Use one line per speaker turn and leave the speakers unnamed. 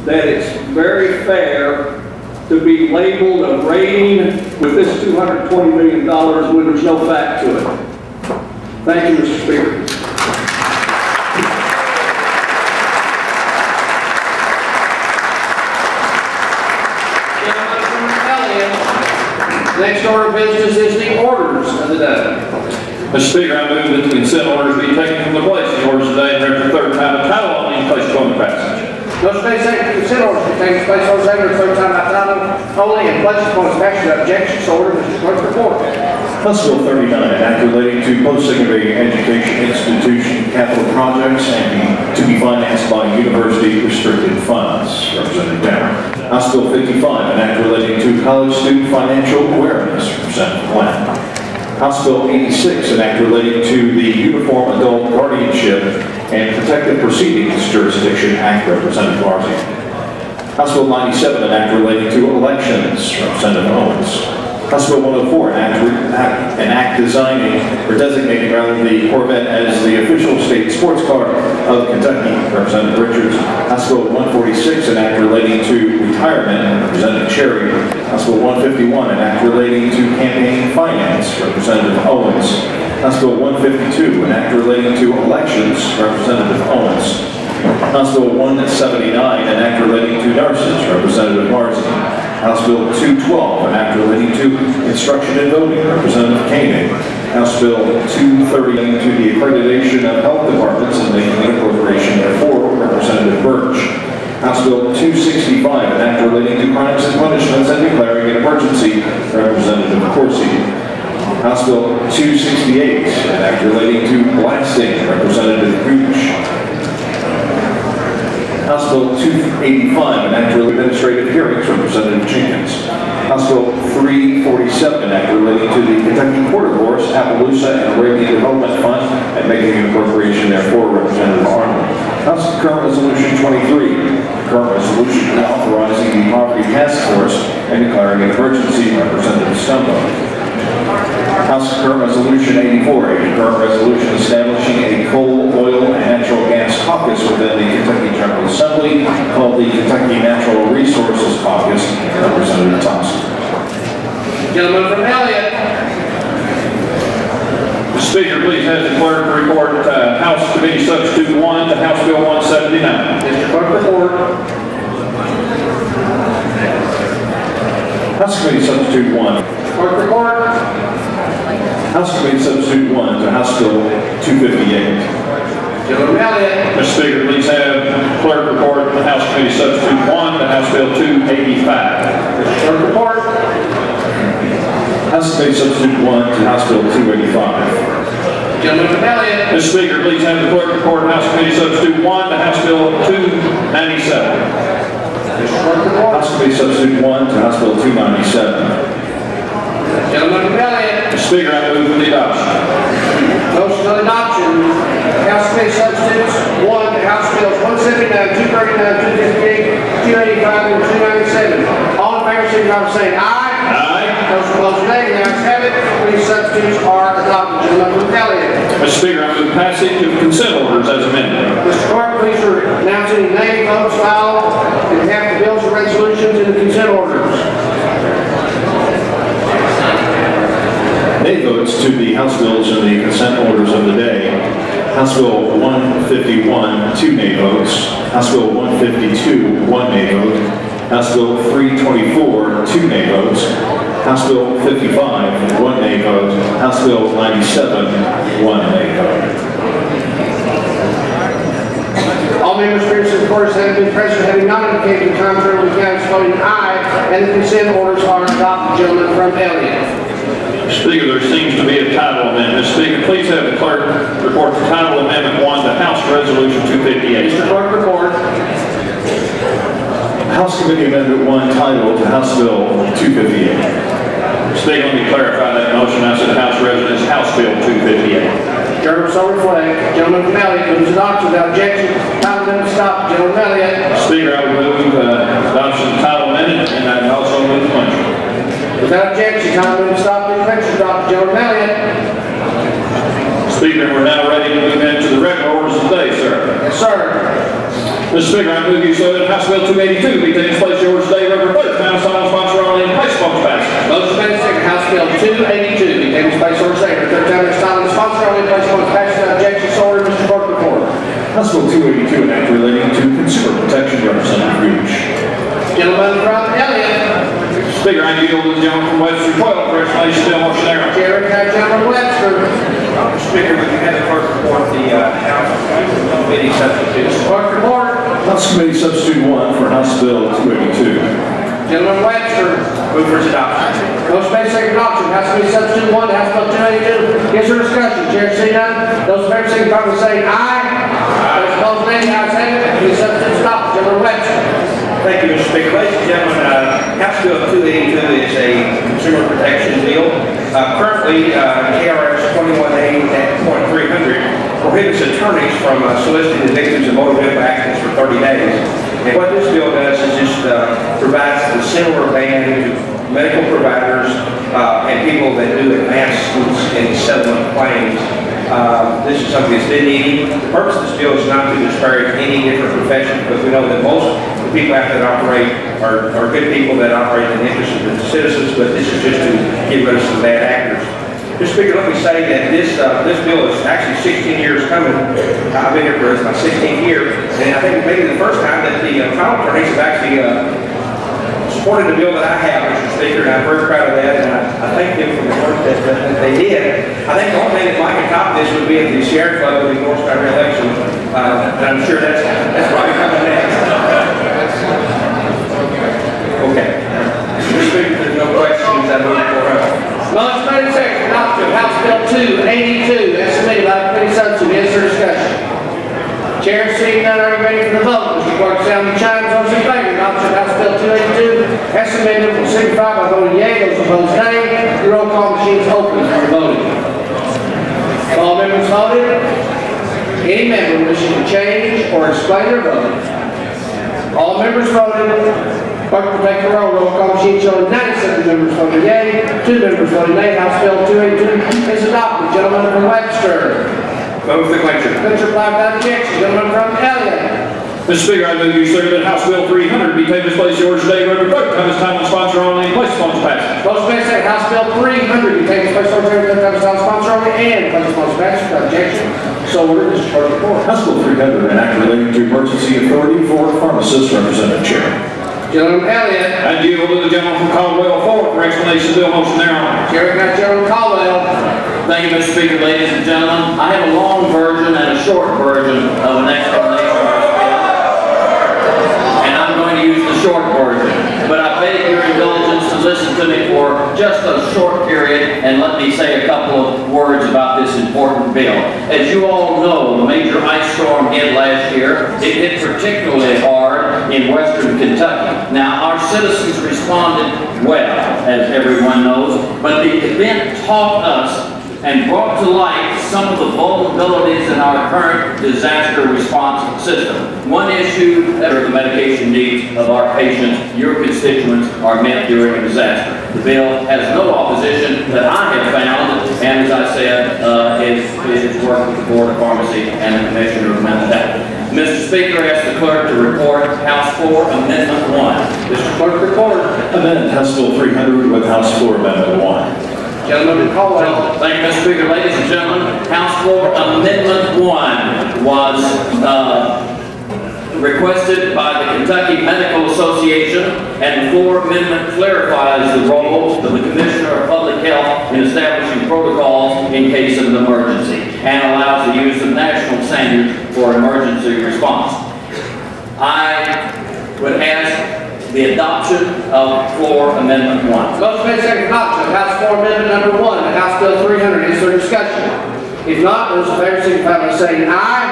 that it's very fair to be labeled a rating with this $220 million when there's no fact to it. Thank you, Mr. Speaker.
Next order of business is the orders of the day.
Mr. Speaker, I move that the consent orders be taken from the place. The orders today and read for the third time by title only and placed upon the passage.
Motion made second to consent orders be taken place on second or third time by title only and placed upon its passage. Objection, so ordered. Mr. Clerk, report.
House Bill 39, an act relating to post-secondary education institution capital projects and to be financed by university restricted funds. Representative Downer. House Bill 55, an act relating to college student financial awareness. Representative Glenn. House Bill 86, an act relating to the Uniform Adult Guardianship and Protective Proceedings Jurisdiction Act. Representative Marzi. House Bill 97, an act relating to elections. Representative Owens. House Bill 104, an act designing or designating the Corvette as the official state sports car of Kentucky. Representative Richards. House Bill 146, an act relating to retirement. Representative Cherry. House Bill 151, an act relating to campaign finance. Representative Owens. House Bill 152, an act relating to elections. Representative Owens. House Bill 179, an act relating to nurses. Representative Marzi. House Bill 212, an act relating to instruction and voting. Representative Koenig. House Bill 230 to the accreditation of health departments and making an appropriation therefore. Representative Birch. House Bill 265, an act relating to crimes and punishments and declaring an emergency. Representative Corsi. House Bill 268, an act relating to blasting. Representative Gooch. House Bill 285, an act relating to administrative hearings. Representative Jenkins. House Bill 347, an act relating to the Kentucky Port Authority, Appaloosa and Arabian Development Fund and making an appropriation therefore. Representative Arnold. House Current Resolution 23, current resolution authorizing the Poverty Task Force and declaring an emergency. Representative Stumbo. House Current Resolution 84, a current resolution establishing a coal, oil, and natural gas caucus within the Kentucky General Assembly called the Kentucky Natural Resources Caucus. Representative Thompson.
Gentleman from Elliott.
Mr. Speaker, please have the clerk report House Committee Substitute 1 to House Bill 179.
Mr. Clerk, report.
House Committee Substitute 1.
Clerk, report.
House Committee Substitute 1 to House Bill 258.
Gentleman from Elliott.
Mr. Speaker, please have clerk report the House Committee Substitute 1 to House Bill 285.
Mr. Clerk, report.
House Committee Substitute 1 to House Bill 285.
Gentleman from Elliott.
Mr. Speaker, please have the clerk report House Committee Substitute 1 to House Bill 297.
Mr. Clerk, report.
House Committee Substitute 1 to House Bill 297.
Gentleman from Elliott.
Mr. Speaker, I move for the adoption.
Motion on adoption. House Committee Substitutes 1 to House Bills 179, 239, 258, 285, and 297. All in favor, signify by saying aye.
Aye.
Those opposed, nay. The ayes have it. Committee substitutes are adopted. Gentleman from Elliott.
Mr. Speaker, I move passage of consent orders as amended.
Mr. Clerk, please announce any nay votes filed in behalf of bills and resolutions in the consent orders.
Nay votes to the House bills and the consent orders of the day. House Bill 151, 2 nay votes. House Bill 152, 1 nay vote. House Bill 324, 2 nay votes. House Bill 55, 1 nay vote. House Bill 97, 1 nay vote.
All members present in course have been present having not indicated contrary to the count's voting aye, and the consent orders are adopted. Gentleman from Elliott.
Speaker, there seems to be a title amendment. Speaker, please have the clerk report the title amendment 1 to House Resolution 258.
Mr. Clerk, report.
House Committee Amendment 1 titled House Bill 258.
Speaker, let me clarify that motion. I said House Resolution, House Bill 258.
Journal so reflect. Gentleman from Elliott moves adoption without objection. Title amendment stopped. Gentleman from Elliott.
Speaker, I would move adoption of the title amendment, and I would also move the question.
Without objection, title amendment stopped. The question stopped. Gentleman from Elliott.
Speaker, we're now ready to move into the regular orders of the day, sir.
Yes, sir.
Mr. Speaker, I move you so that House Bill 282 be taken its place yours today, November 3rd. Now, silent sponsor only in place upon its passage.
Motion made and seconded. House Bill 282 be taken its place yours today. For the third time, silent sponsor only in place upon its passage. Without objection, so ordered. Mr. Clerk, report.
House Bill 282, an act relating to consumer protection, Representative Gooch.
Gentleman from Elliott.
Speaker, I yield to the gentleman from Webster 12 for explanation of motion thereof.
Chair recognizes Gentleman Webster.
Mr. Speaker, we can have the clerk report the House Committee substitutes.
Clerk, report.
House Committee Substitute 1 for House Bill 282.
Gentleman Webster.
Move for its adoption.
Motion made, seconded, adoption. House Committee Substitute 1 to House Bill 282. Is there discussion? Chair seeing none. Those in favor signify by saying aye. Those opposed, nay. The ayes have it. Committee Substitute adopted. Gentleman Webster.
Thank you, Mr. Speaker. Ladies and gentlemen, House Bill 282 is a consumer protection bill. Currently, KRS 21A.300 prohibits attorneys from soliciting the victims of motor vehicle accidents for 30 days. And what this bill does is just provides a similar ban to medical providers and people that do advancements in settlement claims. This is something that's been needed. The purpose of this bill is not to disparage any different profession, because we know that most of the people out there that operate are good people that operate in the interest of the citizens, but this is just to get rid of some bad actors. Mr. Speaker, let me say that this bill is actually 16 years coming. I've been here for my 16th year, and I think maybe the first time that the trial attorneys have actually supported the bill that I have, Mr. Speaker, and I'm very proud of that, and I thank them for the work that they did. I think the only thing that might can top this would be if the Sierra Club would be endorsed by re-election, and I'm sure that's probably coming next. Okay. Mr. Speaker, if there's no questions, I move for
Motion made and seconded. Adoption of House Bill 282 as submitted by the committee substitute. Is there discussion? Chair seeing none, are you ready for the vote? Mr. Clerk, sound the chimes. Those in favor of adoption of House Bill 282 as submitted will signify by voting yea. Those opposed, nay. The roll call machine is open for voting. Have all members voted? Any member wishing to change or explain their vote? All members voted. Clerk will take the roll. Roll call machine showing 97 members voting yea, 2 members voting nay. House Bill 282 is adopted. Gentleman from Webster.
Move the clincher.
Clincher applied without objection. Gentleman from Elliott.
Mr. Speaker, I move you, sir, that House Bill 300 be taken its place yours today, November 3rd. Time is time and sponsor only in place upon its passage.
Motion made second. House Bill 300 be taken its place yours today, time is time sponsor only and place upon its passage without objection. So ordered. Mr. Clerk, report.
House Bill 300, an act relating to emergency authority for pharmacists, Representative Chair.
Gentleman Elliott.
I yield to the gentleman from Caldwell for explanation of bill motion thereon.
Chair recognizes Gentleman Caldwell.
Thank you, Mr. Speaker, ladies and gentlemen. I have a long version and a short version of an explanation of this bill. And I'm going to use the short version. But I beg your indulgence to listen to me for just a short period and let me say a couple of words about this important bill. As you all know, the major ice storm hit last year. It hit particularly hard in western Kentucky. Now, our citizens responded well, as everyone knows, but the event taught us and brought to light some of the vulnerabilities in our current disaster response system. One issue that are the medication needs of our patients, your constituents, are met during a disaster. The bill has no opposition that I have found, and as I said, is worked with the Board of Pharmacy and the Commissioner of Mental Health. Mr. Speaker, I ask the clerk to report House Floor Amendment 1.
Mr. Clerk, report.
Amendment House Bill 300 with House Floor Amendment 1.
Gentleman from Caldwell.
Thank you, Mr. Speaker. Ladies and gentlemen, House Floor Amendment 1 was requested by the Kentucky Medical Association, and the floor amendment clarifies the role of the Commissioner of Public Health in establishing protocols in case of an emergency and allows the use of national standards for emergency response. I would ask the adoption of Floor Amendment 1.
Motion made second. Adoption of House Floor Amendment number 1 to House Bill 300. Is there discussion? If not, those in favor signify by saying aye.